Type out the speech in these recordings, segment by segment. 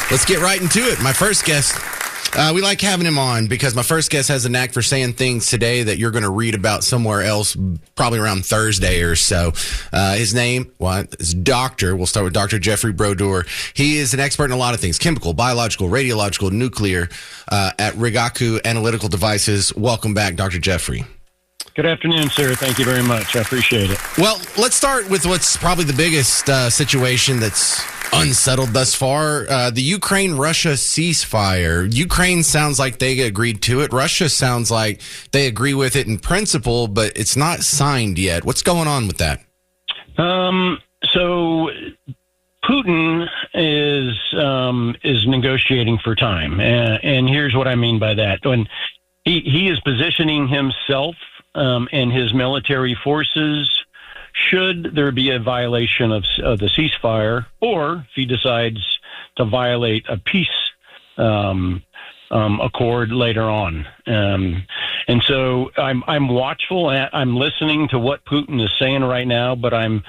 Let's get right into it. My first guest, we like having him on because my first guest has a knack for saying things today that you're going to read about somewhere else, probably around Thursday or so. His name, is Dr. We'll start with Dr. Jeffrey Brodeur. He is an expert in a lot of things: chemical, biological, radiological, nuclear, at Rigaku Analytical Devices. Welcome back, Dr. Jeffrey. Good afternoon, sir. Thank you very much. I appreciate it. Well, let's start with what's probably the biggest situation that's unsettled thus far, the Ukraine-Russia ceasefire. Ukraine sounds like they agreed to it. Russia sounds like they agree with it in principle, but it's not signed yet. What's going on with that? So Putin is negotiating for time, and here's what I mean by that. When he is positioning himself and his military forces, should there be a violation of the ceasefire, or if he decides to violate a peace accord later on. And so I'm watchful. I'm listening to what Putin is saying right now, but I'm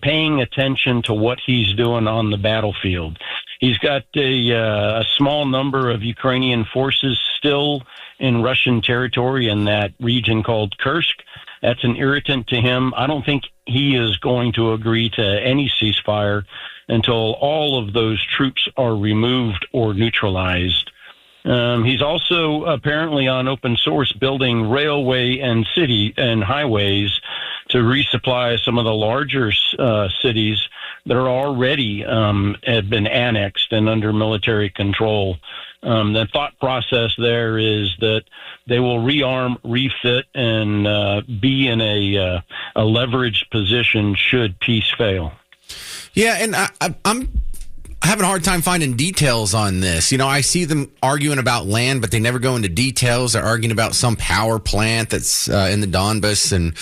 paying attention to what he's doing on the battlefield. He's got a small number of Ukrainian forces still in Russian territory in that region called Kursk. That's an irritant to him. I don't think he is going to agree to any ceasefire until all of those troops are removed or neutralized. He's also apparently on open source building railway and city and highways to resupply some of the larger cities that are already have been annexed and under military control. The thought process there is that they will rearm, refit, and be in a leveraged position should peace fail. Yeah, and I'm having a hard time finding details on this. You know, I see them arguing about land, but they never go into details. They're arguing about some power plant that's in the Donbass. And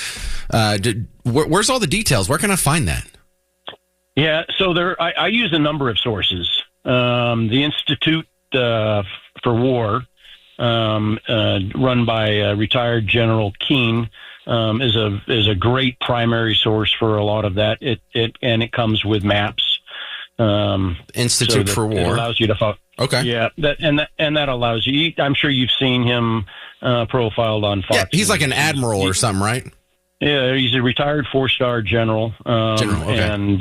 where's all the details? Where can I find that? Yeah, so I use a number of sources. The Institute for War, run by retired General Keane, is a great primary source for a lot of that. It comes with maps. Institute for War. It allows you to follow. Okay. Yeah, that allows you. I'm sure you've seen him profiled on Fox. Yeah, he's like an admiral or something, right? Yeah, he's a retired 4-star general. Okay. And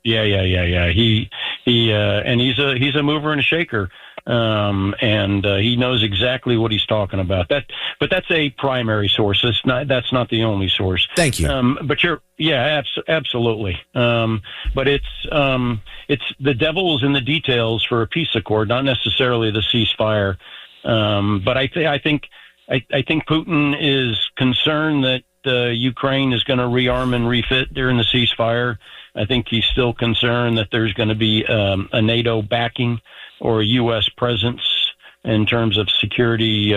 yeah. He and he's a mover and a shaker. And he knows exactly what he's talking about. But that's a primary source. That's not the only source. Thank you. But absolutely. But it's the devil is in the details for a peace accord, not necessarily the ceasefire. But I think Putin is concerned that Ukraine is going to rearm and refit during the ceasefire. I think he's still concerned that there's going to be a NATO backing or a U.S. presence in terms of security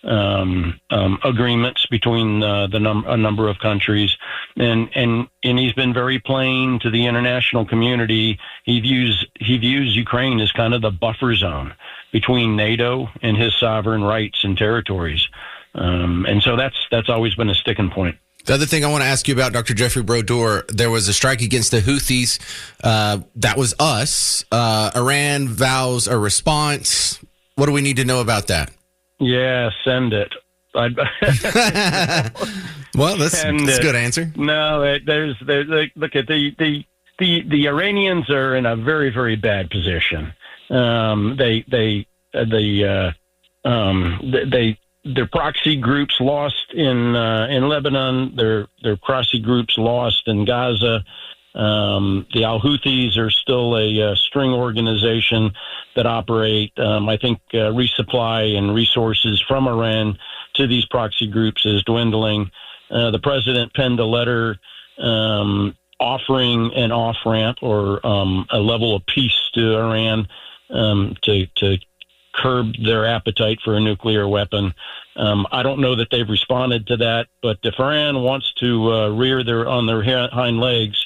agreements between a number of countries, and he's been very plain to the international community. He views Ukraine as kind of the buffer zone between NATO and his sovereign rights and territories, and so that's always been a sticking point. The other thing I want to ask you about, Dr. Jeffrey Brodeur, there was a strike against the Houthis. That was us. Iran vows a response. What do we need to know about that? Yeah, send it. Well, that's a good answer. No, look at the Iranians are in a very, very bad position. Their proxy groups lost in Lebanon. Their proxy groups lost in Gaza. The Al-Houthis are still a string organization that operate. I think resupply and resources from Iran to these proxy groups is dwindling. The president penned a letter offering an off-ramp or a level of peace to Iran to curb their appetite for a nuclear weapon. I don't know that they've responded to that, but if Iran wants to rear on their hind legs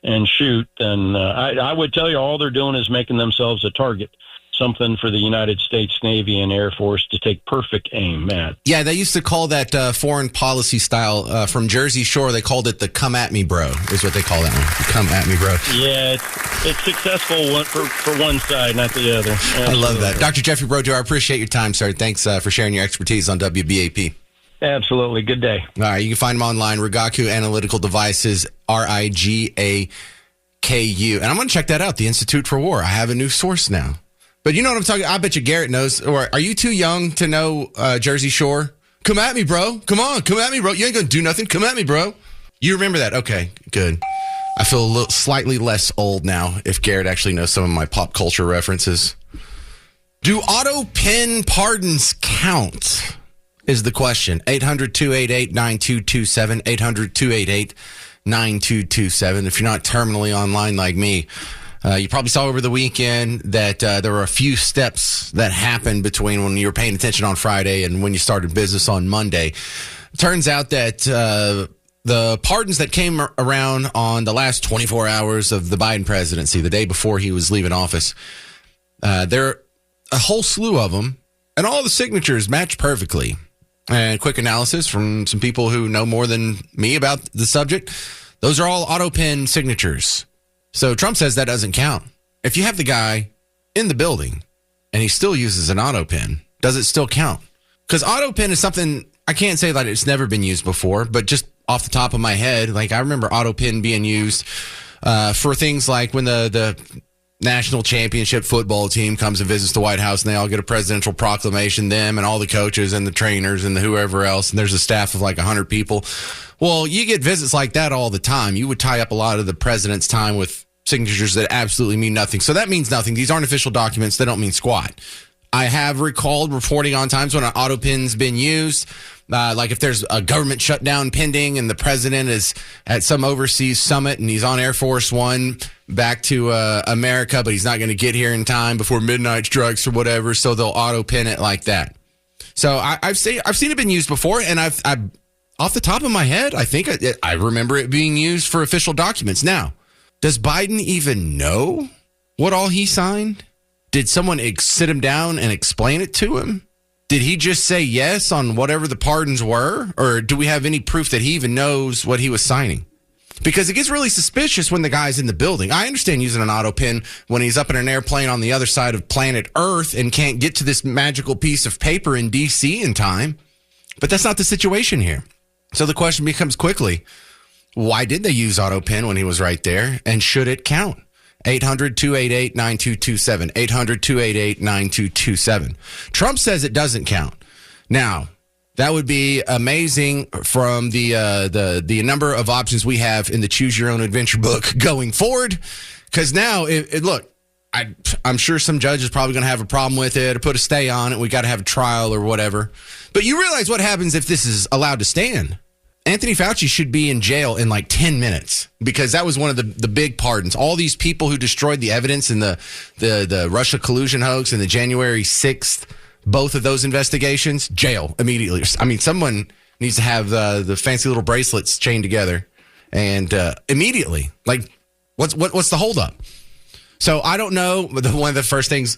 and shoot, then I would tell you all they're doing is making themselves a target. something for the United States Navy and Air Force to take perfect aim at. Yeah, they used to call that foreign policy style from Jersey Shore. They called it the "come at me, bro" is what they call that one. Come at me, bro. Yeah, it's successful for one side, not the other. Absolutely. I love that. Dr. Jeffrey Brodew, I appreciate your time, sir. Thanks for sharing your expertise on WBAP. Absolutely. Good day. All right, you can find them online, Rigaku Analytical Devices, RIGAKU. And I'm going to check that out, the Institute for War. I have a new source now. But you know what I'm talking about? I bet you Garrett knows. Or are you too young to know Jersey Shore? Come at me, bro. Come on, come at me, bro. You ain't going to do nothing. Come at me, bro. You remember that? Okay, good. I feel a little slightly less old now if Garrett actually knows some of my pop culture references. Do autopen pardons count? Is the question. 800-288-9227, 800-288-9227. If you're not terminally online like me, you probably saw over the weekend that there were a few steps that happened between when you were paying attention on Friday and when you started business on Monday. Turns out that the pardons that came around on the last 24 hours of the Biden presidency, the day before he was leaving office, there are a whole slew of them, and all the signatures match perfectly. And quick analysis from some people who know more than me about the subject. Those are all autopen signatures. So Trump says that doesn't count. If you have the guy in the building and he still uses an autopen, does it still count? Because autopen is something, I can't say that it's never been used before, but just off the top of my head, like I remember autopen being used for things like when the national championship football team comes and visits the White House and they all get a presidential proclamation, them and all the coaches and the trainers and the whoever else, and there's a staff of like 100 people. Well, you get visits like that all the time. You would tie up a lot of the president's time with signatures that absolutely mean nothing. So that means nothing. These aren't official documents. They don't mean squat. I have recalled reporting on times when an autopen's been used, like if there's a government shutdown pending and the president is at some overseas summit and he's on Air Force One back to America, but he's not going to get here in time before midnight strikes or whatever, so they'll autopen it like that. So I've seen it been used before, and I've off the top of my head, I think I remember it being used for official documents. Now, does Biden even know what all he signed? Did someone sit him down and explain it to him? Did he just say yes on whatever the pardons were? Or do we have any proof that he even knows what he was signing? Because it gets really suspicious when the guy's in the building. I understand using an autopen when he's up in an airplane on the other side of planet Earth and can't get to this magical piece of paper in D.C. in time. But that's not the situation here. So the question becomes quickly, why did they use autopen when he was right there? And should it count? 800-288-9227. 800-288-9227. Trump says it doesn't count. Now, that would be amazing from the number of options we have in the Choose Your Own Adventure book going forward. Because now, look, I'm sure some judge is probably going to have a problem with it or put a stay on it. We got to have a trial or whatever. But you realize what happens if this is allowed to stand. Anthony Fauci should be in jail in like 10 minutes because that was one of the big pardons. All these people who destroyed the evidence in the Russia collusion hoax and the January 6th, both of those investigations, jail immediately. I mean, someone needs to have the fancy little bracelets chained together and immediately. Like, what's the holdup? So I don't know. One of the first things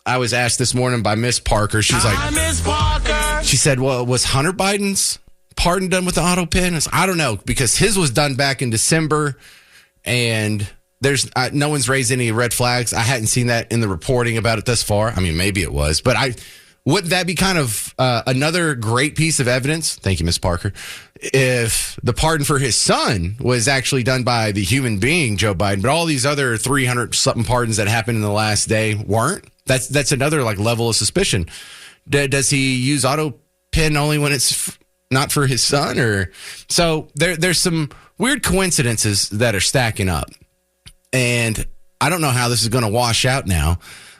I was asked this morning by Miss Parker, she was like, Miss Parker. She said, well, was Hunter Biden's pardon done with the autopen? I don't know, because his was done back in December, and there's no one's raised any red flags. I hadn't seen that in the reporting about it thus far. I mean, maybe it was, but wouldn't that be kind of another great piece of evidence? Thank you, Miss Parker. If the pardon for his son was actually done by the human being, Joe Biden, but all these other 300 something pardons that happened in the last day weren't, that's another like level of suspicion. Does he use autopen only when it's not for his son? Or so there's some weird coincidences that are stacking up, and I don't know how this is going to wash out now.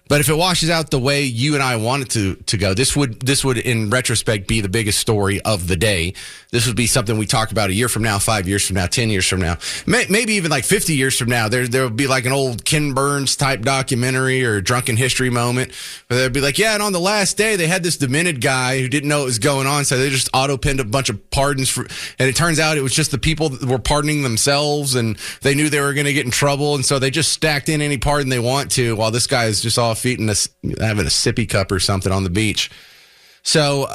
But if it washes out the way you and I want it to go, this would in retrospect be the biggest story of the day. This would be something we talk about a year from now, 5 years from now, 10 years from now, maybe even like 50 years from now. There would be like an old Ken Burns type documentary or drunken history moment where they'd be like, yeah, and on the last day they had this demented guy who didn't know what was going on, so they just auto-penned a bunch of pardons and it turns out it was just the people that were pardoning themselves, and they knew they were going to get in trouble, and so they just stacked in any pardon they want to while this guy is just off off, having a sippy cup or something on the beach. So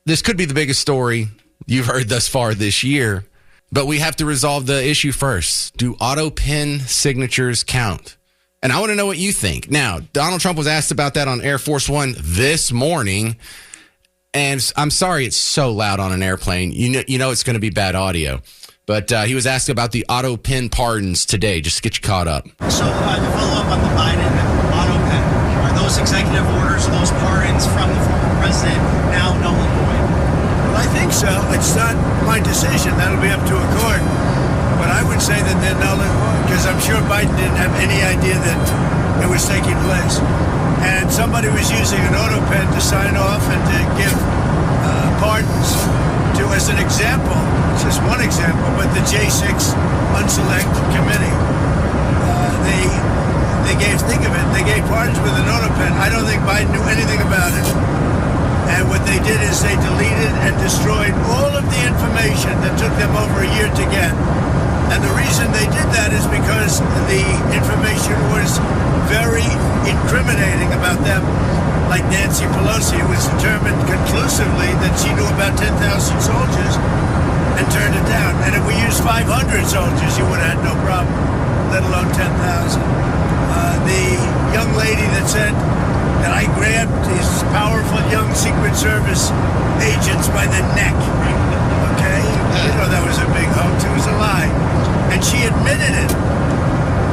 this could be the biggest story you've heard thus far this year, but we have to resolve the issue first. Do autopen signatures count? And I want to know what you think. Now, Donald Trump was asked about that on Air Force One this morning. And I'm sorry it's so loud on an airplane. You know it's going to be bad audio. But he was asked about the autopen pardons today, just to get you caught up. So to follow up on the Biden autopen, are those executive orders, those pardons from the former president now null and void? Well, I think so. It's not my decision. That'll be up to a court. But I would say that they're null and void because I'm sure Biden didn't have any idea that it was taking place. And somebody was using an autopen to sign off and to give pardons to, as an example, it's just one example, but the J6 Unselect Committee, they gave pardons with an autopen. I don't think Biden knew anything about it. And what they did is they deleted and destroyed all of the information that took them over a year to get. And the reason they did that is because the information was very incriminating about them. Like Nancy Pelosi, it was determined conclusively that she knew about 10,000 soldiers and turned it down. And if we used 500 soldiers, you would have had no problem, let alone 10,000. The young lady that said that I grabbed these powerful young Secret Service agents by the neck. Okay? You know that was a big hoax. It was a lie. And she admitted it.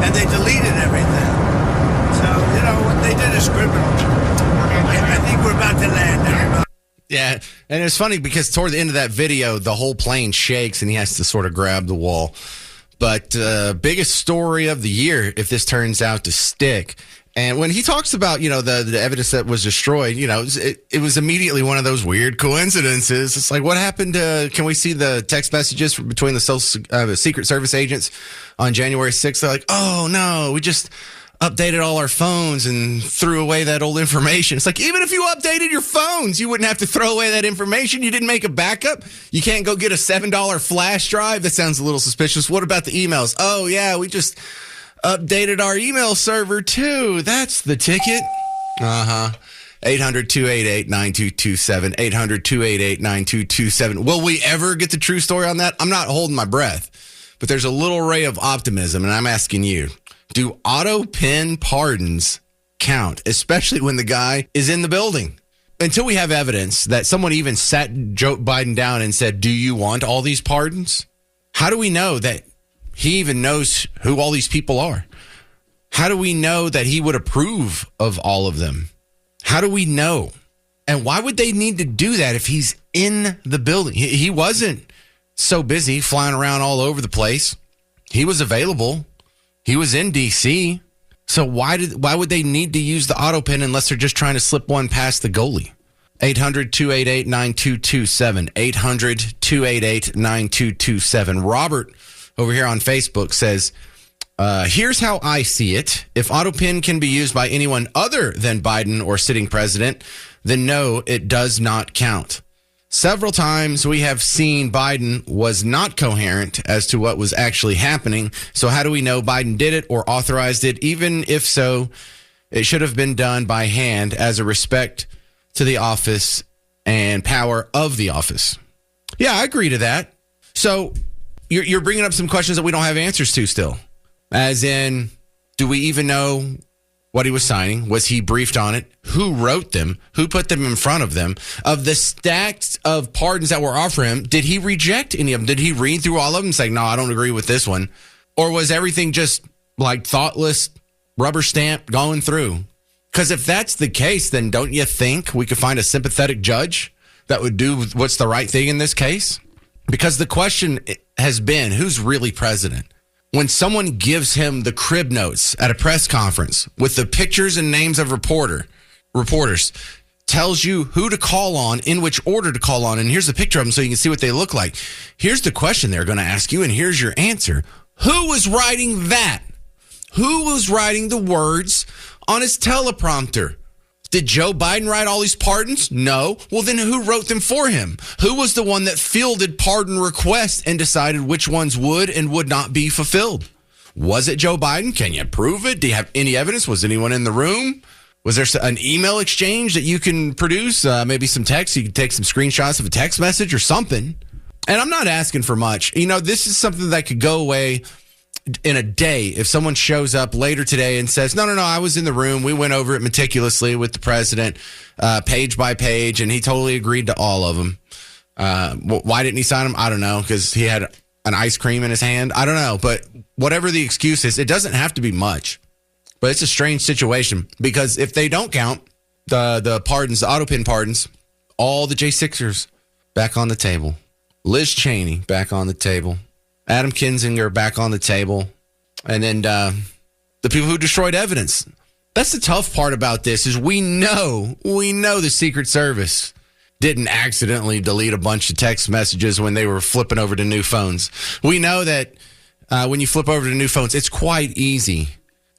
And they deleted everything. So, what they did is criminal. I think we're about to land, everybody. Yeah, and it's funny because toward the end of that video, the whole plane shakes and he has to sort of grab the wall. But biggest story of the year, if this turns out to stick. And when he talks about, the evidence that was destroyed, it was immediately one of those weird coincidences. It's like, what happened to, can we see the text messages between the Secret Service agents on January 6th? They're like, oh, no, we just updated all our phones and threw away that old information. It's like, even if you updated your phones, you wouldn't have to throw away that information. You didn't make a backup. You can't go get a $7 flash drive. That sounds a little suspicious. What about the emails? Oh, yeah, we just updated our email server, too. That's the ticket. 800-288-9227. 800-288-9227. Will we ever get the true story on that? I'm not holding my breath, but there's a little ray of optimism, and I'm asking you, do autopen pardons count, especially when the guy is in the building? Until we have evidence that someone even sat Joe Biden down and said, do you want all these pardons? How do we know that he even knows who all these people are? How do we know that he would approve of all of them? How do we know? And why would they need to do that if he's in the building? He wasn't so busy flying around all over the place. He was available. He was in D.C., so why would they need to use the autopen unless they're just trying to slip one past the goalie? 800-288-9227. 800-288-9227. Robert over here on Facebook says, here's how I see it. If autopen can be used by anyone other than Biden or sitting president, then no, it does not count. Several times we have seen Biden was not coherent as to what was actually happening. So how do we know Biden did it or authorized it? Even if so, it should have been done by hand as a respect to the office and power of the office. Yeah, I agree to that. So you're bringing up some questions that we don't have answers to still. As in, do we even know what he was signing? Was he briefed on it? Who wrote them? Who put them in front of them? Of the stacks of pardons that were offered him, did he reject any of them? Did he read through all of them and say, no, I don't agree with this one? Or was everything just like thoughtless, rubber stamp going through? Because if that's the case, then don't you think we could find a sympathetic judge that would do what's the right thing in this case? Because the question has been, who's really president? When someone gives him the crib notes at a press conference with the pictures and names of reporters, tells you who to call on, in which order to call on, and here's a picture of them so you can see what they look like. Here's the question they're going to ask you, and here's your answer. Who was writing that? Who was writing the words on his teleprompter? Did Joe Biden write all these pardons? No. Well, then who wrote them for him? Who was the one that fielded pardon requests and decided which ones would and would not be fulfilled? Was it Joe Biden? Can you prove it? Do you have any evidence? Was anyone in the room? Was there an email exchange that you can produce? Maybe some text. You can take some screenshots of a text message or something. And I'm not asking for much. This is something that could go away in a day if someone shows up later today and says, no, I was in the room. We went over it meticulously with the president, page by page, and he totally agreed to all of them. Why didn't he sign them? I don't know, because he had an ice cream in his hand. I don't know. But whatever the excuse is, it doesn't have to be much. But it's a strange situation because if they don't count the pardons, the autopen pardons, all the J6ers back on the table. Liz Cheney back on the table. Adam Kinzinger back on the table. And then the people who destroyed evidence. That's the tough part about this is we know the Secret Service didn't accidentally delete a bunch of text messages when they were flipping over to new phones. We know that when you flip over to new phones, it's quite easy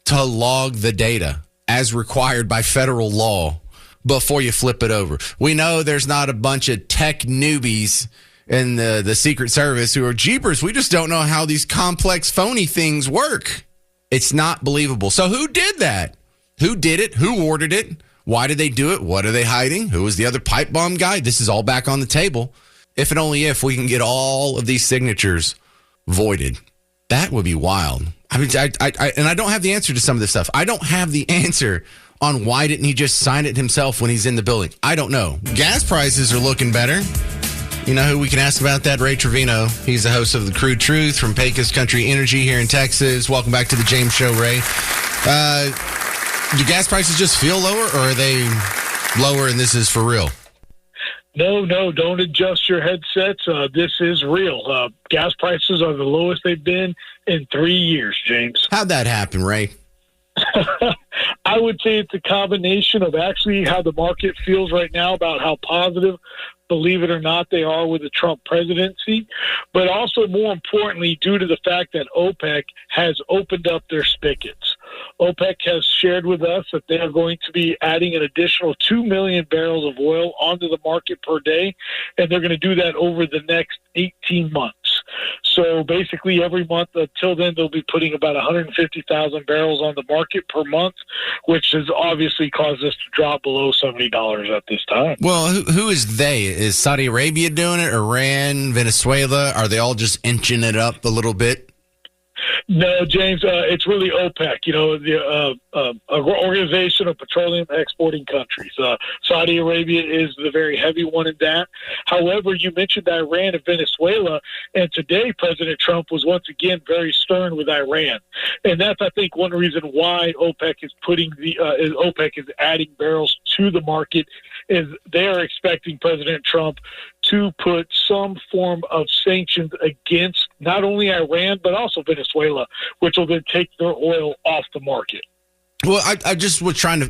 to log the data as required by federal law before you flip it over. We know there's not a bunch of tech newbies in the Secret Service who are jeepers. We just don't know how these complex phony things work. It's not believable. So who did that? Who did it? Who ordered it? Why did they do it? What are they hiding? Who was the other pipe bomb guy? This is all back on the table. If and only if we can get all of these signatures voided. That would be wild. I mean, I don't have the answer to some of this stuff. I don't have the answer on why didn't he just sign it himself when he's in the building. I don't know. Gas prices are looking better. You know who we can ask about that? Ray Trevino. He's the host of The Crude Truth from Pecos Country Energy here in Texas. Welcome back to the James Show, Ray. Do gas prices just feel lower, or are they lower and this is for real? No, don't adjust your headsets. This is real. Gas prices are the lowest they've been in 3 years, James. How'd that happen, Ray? I would say it's a combination of actually how the market feels right now about how positive, believe it or not, they are with the Trump presidency, but also more importantly, due to the fact that OPEC has opened up their spigots. OPEC has shared with us that they are going to be adding an additional 2 million barrels of oil onto the market per day, and they're going to do that over the next 18 months. So basically every month until then, they'll be putting about 150,000 barrels on the market per month, which has obviously caused us to drop below $70 at this time. Well, who is they? Is Saudi Arabia doing it? Iran, Venezuela? Are they all just inching it up a little bit? No, James, it's really OPEC, the Organization of Petroleum Exporting Countries. Saudi Arabia is the very heavy one in that. However, you mentioned Iran and Venezuela, and today President Trump was once again very stern with Iran. And that's, I think, one reason why OPEC is adding barrels to the market is they're expecting President Trump to put some form of sanctions against not only Iran, but also Venezuela, which will then take their oil off the market. Well, I just was trying to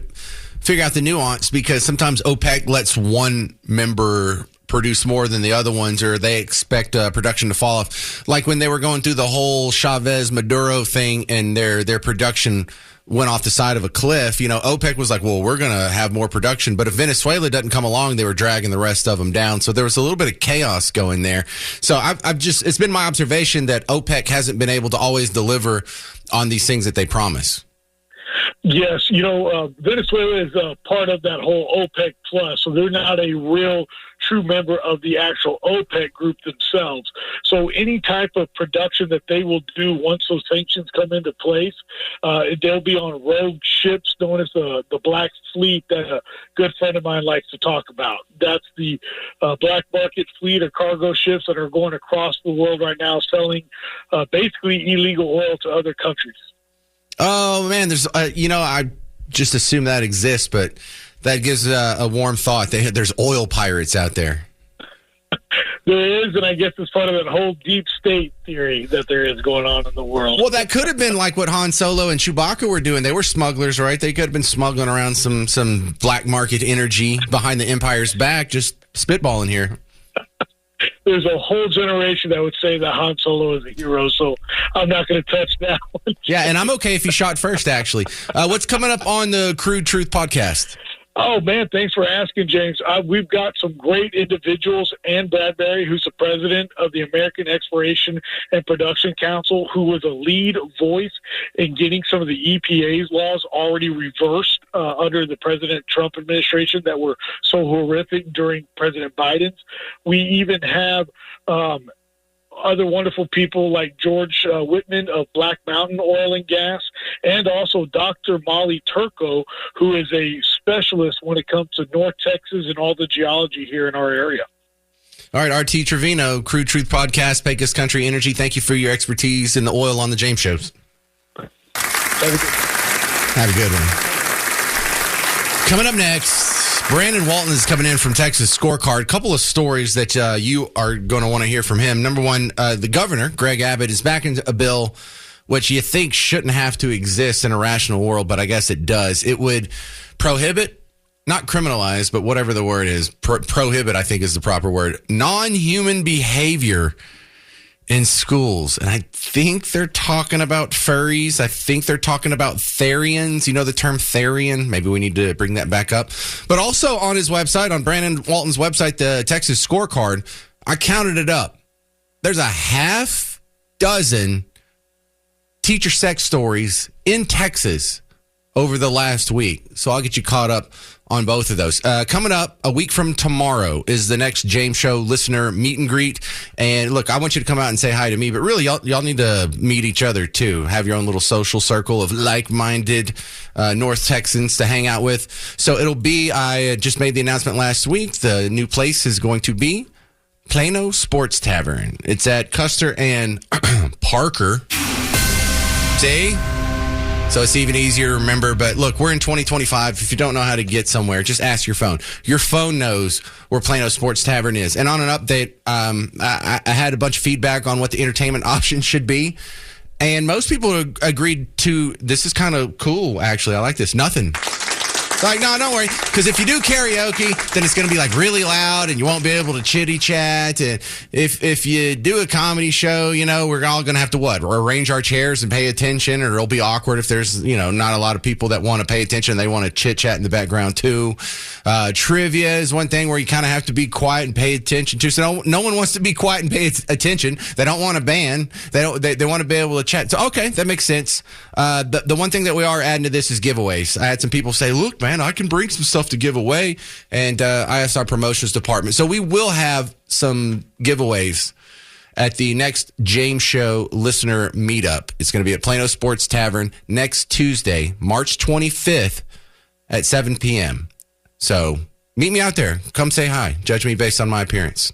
figure out the nuance because sometimes OPEC lets one member produce more than the other ones, or they expect production to fall off. Like when they were going through the whole Chavez-Maduro thing and their production went off the side of a cliff, OPEC was like, well, we're going to have more production. But if Venezuela doesn't come along, they were dragging the rest of them down. So there was a little bit of chaos going there. So it's been my observation that OPEC hasn't been able to always deliver on these things that they promise. Yes, Venezuela is part of that whole OPEC plus, so they're not a real true member of the actual OPEC group themselves. So any type of production that they will do once those sanctions come into place, they'll be on rogue ships known as the Black Fleet that a good friend of mine likes to talk about. That's the black market fleet of cargo ships that are going across the world right now selling basically illegal oil to other countries. Oh, man, there's, I just assume that exists, but that gives a warm thought. There's oil pirates out there. There is, and I guess it's part of that whole deep state theory that there is going on in the world. Well, that could have been like what Han Solo and Chewbacca were doing. They were smugglers, right? They could have been smuggling around some black market energy behind the Empire's back, just spitballing here. There's a whole generation that would say that Han Solo is a hero, so I'm not going to touch that one. Yeah, and I'm okay if he shot first, actually. What's coming up on the Crude Truth podcast? Oh, man, thanks for asking, James. We've got some great individuals. Ann Bradbury, who's the president of the American Exploration and Production Council, who was a lead voice in getting some of the EPA's laws already reversed under the President Trump administration that were so horrific during President Biden's. We even have other wonderful people like George Whitman of Black Mountain Oil and Gas, and also Dr. Molly Turco, who is a specialist when it comes to North Texas and all the geology here in our area. All right, RT Trevino, Crude Truth Podcast, Pecos Country Energy. Thank you for your expertise in the oil on the James Shows. Have a good one. Coming up next, Brandon Walton is coming in from Texas Scorecard. A couple of stories that you are going to want to hear from him. Number one, the governor, Greg Abbott, is backing a bill which you think shouldn't have to exist in a rational world, but I guess it does. It would prohibit, not criminalize, but whatever the word is, prohibit, I think is the proper word, non-human behavior in schools. And I think they're talking about furries. I think they're talking about therians. You know the term therian? Maybe we need to bring that back up. But also on his website, on Brandon Walton's website, the Texas Scorecard, I counted it up. There's a half dozen teacher sex stories in Texas over the last week. So I'll get you caught up on both of those. Coming up a week from tomorrow is the next James Show listener meet and greet. And look, I want you to come out and say hi to me, but really y'all need to meet each other too. Have your own little social circle of like-minded North Texans to hang out with. So it'll be, I just made the announcement last week, the new place is going to be Plano Sports Tavern. It's at Custer and Parker. See? So it's even easier to remember. But look, we're in 2025. If you don't know how to get somewhere, just ask your phone. Your phone knows where Plano Sports Tavern is. And on an update, I had a bunch of feedback on what the entertainment options should be. And most people agreed to, this is kind of cool, actually. I like this. Nothing. Like, no, don't worry. Because if you do karaoke, then it's going to be like really loud and you won't be able to chitty chat. And if you do a comedy show, you know, we're all going to have to what? Arrange our chairs and pay attention, or it'll be awkward if there's, you know, not a lot of people that want to pay attention. They want to chit chat in the background too. Trivia is one thing where you kind of have to be quiet and pay attention to. So no one wants to be quiet and pay attention. They don't want to ban. They want to be able to chat. So, okay, that makes sense. The one thing that we are adding to this is giveaways. I had some people say, look, man, I can bring some stuff to give away. And I asked our promotions department. So we will have some giveaways at the next James Show listener meetup. It's going to be at Plano Sports Tavern next Tuesday, March 25th at 7 p.m. So meet me out there. Come say hi. Judge me based on my appearance.